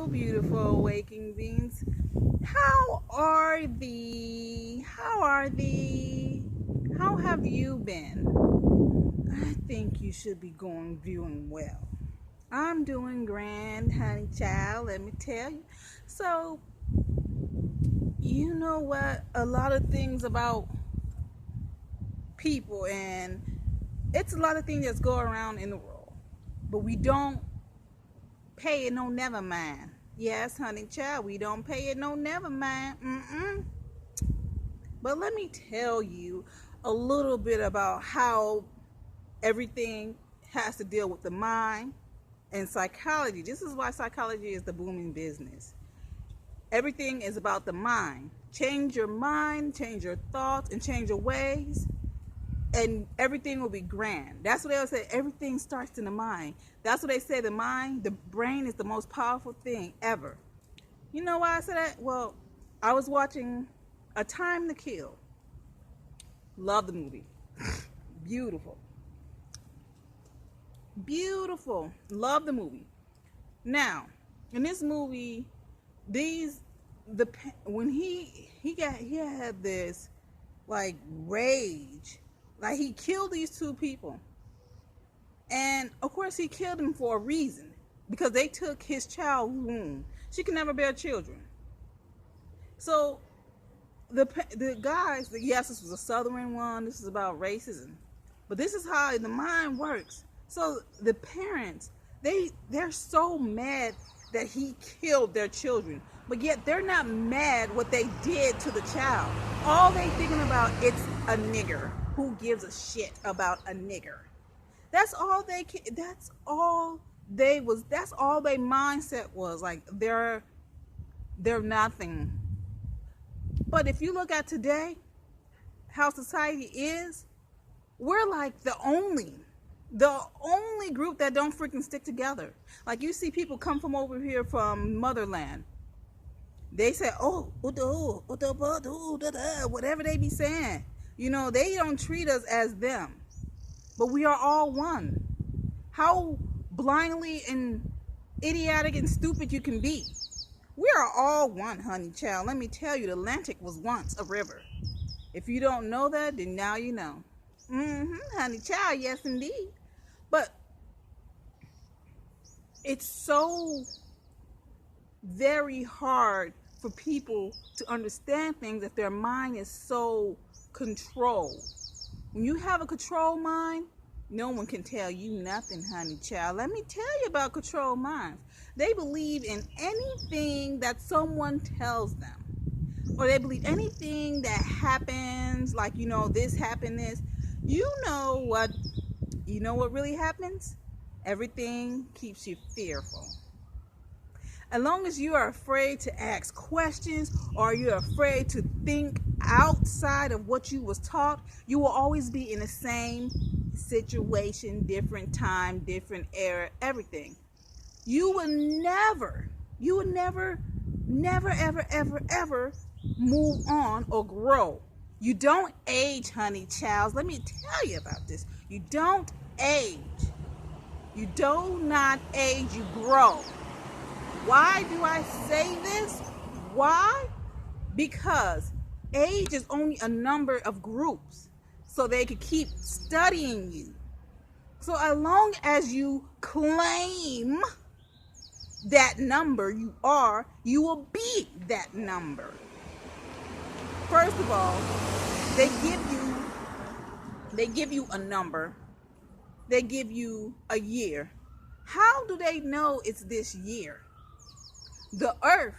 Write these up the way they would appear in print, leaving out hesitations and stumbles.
beautiful waking beings. How are thee? How are thee? How have you been? I think you should be doing well. I'm doing grand, honey child, let me tell you. So, you know what? A lot of things about people, and it's a lot of things that's go around in the world, but we don't pay it no never mind. Yes, honey child, we don't pay it no never mind. But let me tell you a little bit about how everything has to deal with the mind and psychology. This is why psychology is the booming business. Everything is about the mind. Change your mind, change your thoughts, and change your ways, and everything will be grand. That's what they always say. Everything starts in the mind. That's what they say. The brain is the most powerful thing ever. You know why I say that? Well, I was watching A Time to Kill. Love the movie. Beautiful. Beautiful. Love the movie. Now, in this movie, when he had this like rage, like he killed these two people, and of course he killed them for a reason, because they took his child's womb. She can never bear children. So the guys, yes, this was a southern one. This is about racism, but this is how the mind works. So the parents, they're so mad that he killed their children, but yet they're not mad what they did to the child. All they thinking about, it's a nigger. Who gives a shit about a nigger? That's all that's all they was. That's all their mindset was. Like they're nothing. But if you look at today, how society is, we're like the only group that don't freaking stick together. Like you see people come from over here from motherland. They say, oh, whatever they be saying. You know, they don't treat us as them. But we are all one. How blindly and idiotic and stupid you can be. We are all one, honey child. Let me tell you, the Atlantic was once a river. If you don't know that, then now you know. Honey child, yes indeed. But it's so very hard for people to understand things if their mind is so controlled. When you have a control mind, no one can tell you nothing, honey child. Let me tell you about control minds. They believe in anything that someone tells them, or they believe anything that happens, like, you know, this happened, this. You know what really happens? Everything keeps you fearful. As long as you are afraid to ask questions, or you're afraid to think outside of what you was taught, you will always be in the same situation, different time, different era, everything. You will never, ever move on or grow. You don't age, honey child. Let me tell you about this. You don't age. You do not age, you grow. Why do I say this? Why? Because age is only a number of groups, so they could keep studying you. So as long as you claim that number you will be that number. First of all, they give you a number. They give you a year. How do they know it's this year? The earth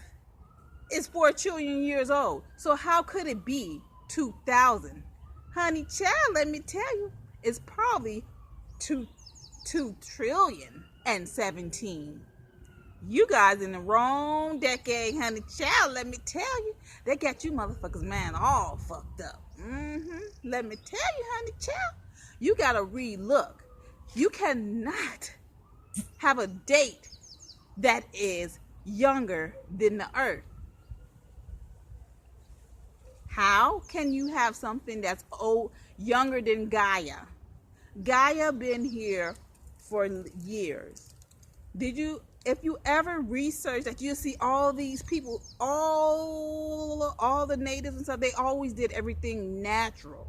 is 4 trillion years old. So how could it be 2000? Honey child, let me tell you, it's probably 2 trillion and 17. You guys in the wrong decade, honey child. Let me tell you, they got you motherfuckers, man, all fucked up. Let me tell you, honey child, you gotta relook. You cannot have a date that is younger than the earth. How can you have something that's younger than Gaia? Gaia been here for years. if you ever research that, you'll see all these people, all the natives and stuff, they always did everything natural.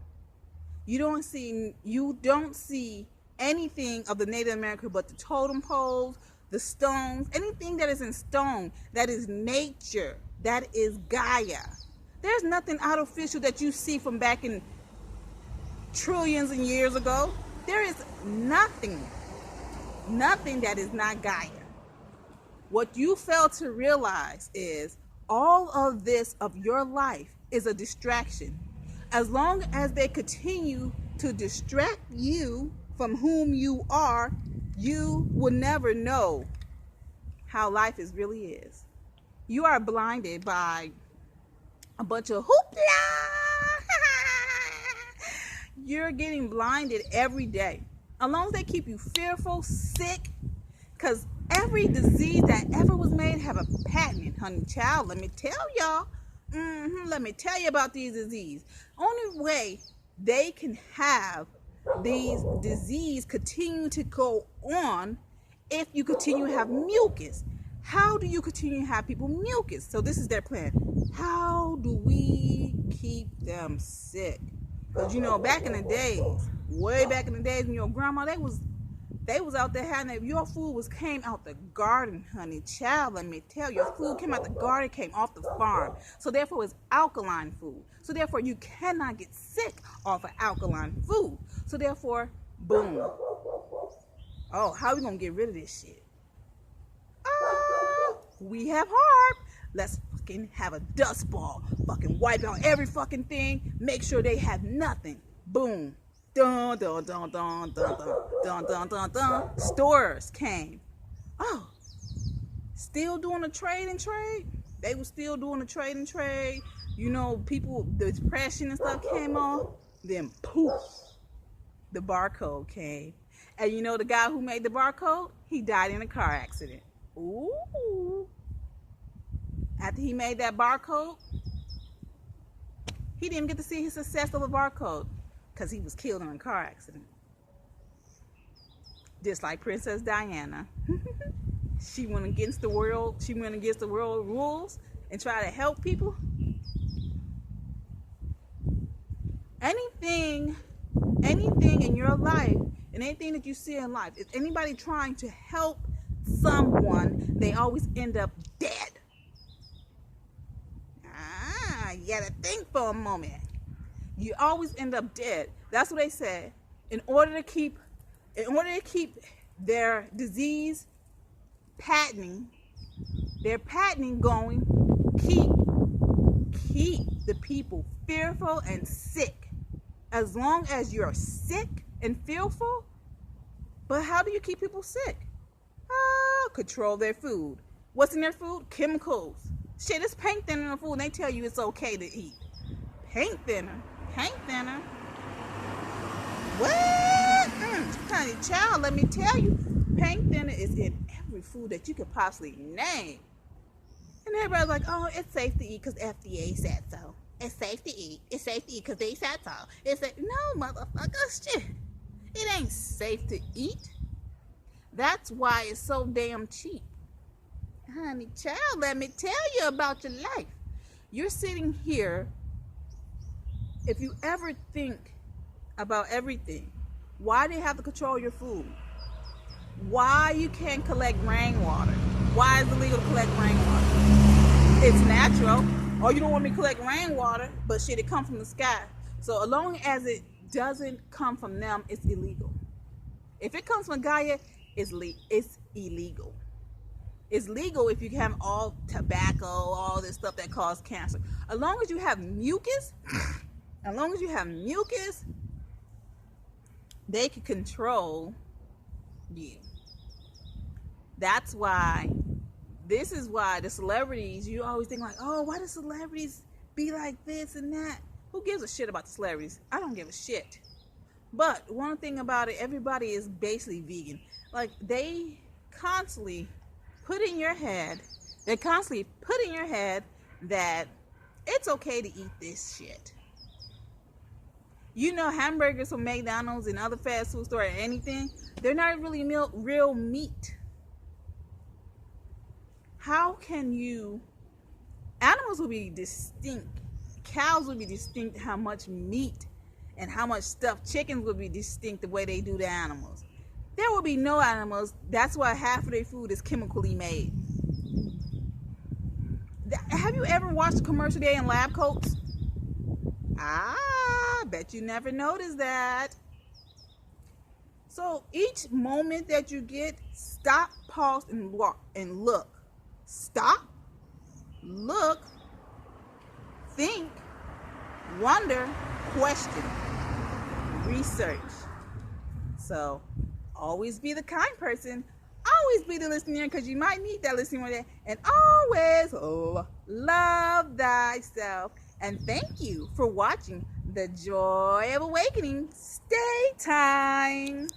You don't see anything of the Native American but the totem poles, the stones, anything that is in stone, that is nature, that is Gaia. There's nothing artificial that you see from back in trillions and years ago. There is nothing that is not Gaia. What you fail to realize is all of this of your life is a distraction. As long as they continue to distract you from whom you are, you will never know how life really is. You are blinded by a bunch of hoopla. You're getting blinded every day. As long as they keep you fearful, sick, because every disease that ever was made have a patent, honey child. Let me tell y'all. Let me tell you about these diseases. Only way they can have these diseases continue to go on if you continue to have mucus. How do you continue to have people mucus? So this is their plan. How do we keep them sick? Because back in the days, way back in the days when your grandma, they was out there having it. Your food came out the garden, honey child. Let me tell you, your food came out the garden, came off the farm. So therefore, it's alkaline food. So therefore, you cannot get sick off of alkaline food. So therefore, boom. Oh, how are we gonna get rid of this shit? We have HARP. Let's fucking have a dust ball. Fucking wipe out every fucking thing. Make sure they have nothing. Boom. Dun dun dun dun dun dun dun dun dun. Stores came. Oh, still doing a trade and trade. They were still doing a trade and trade. People, the depression and stuff came on. Then poof, the barcode came. And the guy who made the barcode, he died in a car accident. Ooh. After he made that barcode, he didn't get to see his success of the barcode because he was killed in a car accident. Just like Princess Diana. She went against the world. She went against the world rules and tried to help people. Anything in your life and anything that you see in life, if anybody trying to help someone, they always end up dead. You gotta think for a moment. You always end up dead. That's what they said. In order to keep their disease patenting going, keep the people fearful and sick. As long as you're sick and fearful, but how do you keep people sick? Control their food. What's in their food? Chemicals. Shit, it's paint thinner in the food and they tell you it's okay to eat. Paint thinner. What? Honey child, let me tell you, paint thinner is in every food that you could possibly name. And everybody's like, oh, it's safe to eat because FDA said so. It's safe to eat. It's safe to eat because they said so. No, motherfucker, shit. It ain't safe to eat. That's why it's so damn cheap. Honey child, let me tell you about your life. You're sitting here. If you ever think about everything, why they have to control your food? Why you can't collect rainwater? Why is it illegal to collect rainwater? It's natural. Oh, you don't want me to collect rainwater, but shit, it comes from the sky. So as long as it doesn't come from them, it's illegal. If it comes from Gaia, it's illegal. It's legal if you have all tobacco, all this stuff that causes cancer. As long as you have mucus, they can control you. That's why, this is why the celebrities, you always think like, oh, why do celebrities be like this and that? Who gives a shit about the celebrities? I don't give a shit. But one thing about it, everybody is basically vegan. Like, they constantly put in your head that it's okay to eat this shit. Hamburgers from McDonald's and other fast food stores or anything, they're not really real meat. how can you, animals will be distinct. Cows will be distinct how much meat and how much stuff. Chickens will be distinct the way they do the animals. There will be no animals. That's why half of their food is chemically made. Have you ever watched a commercial day in lab coats? Bet you never noticed that. So each moment that you get, stop, pause, and look. Stop, look, think, wonder, question, research. So always be the kind person. Always be the listener, because you might need that listening one day. And always love thyself. And thank you for watching The Joy of Awakening. Stay time.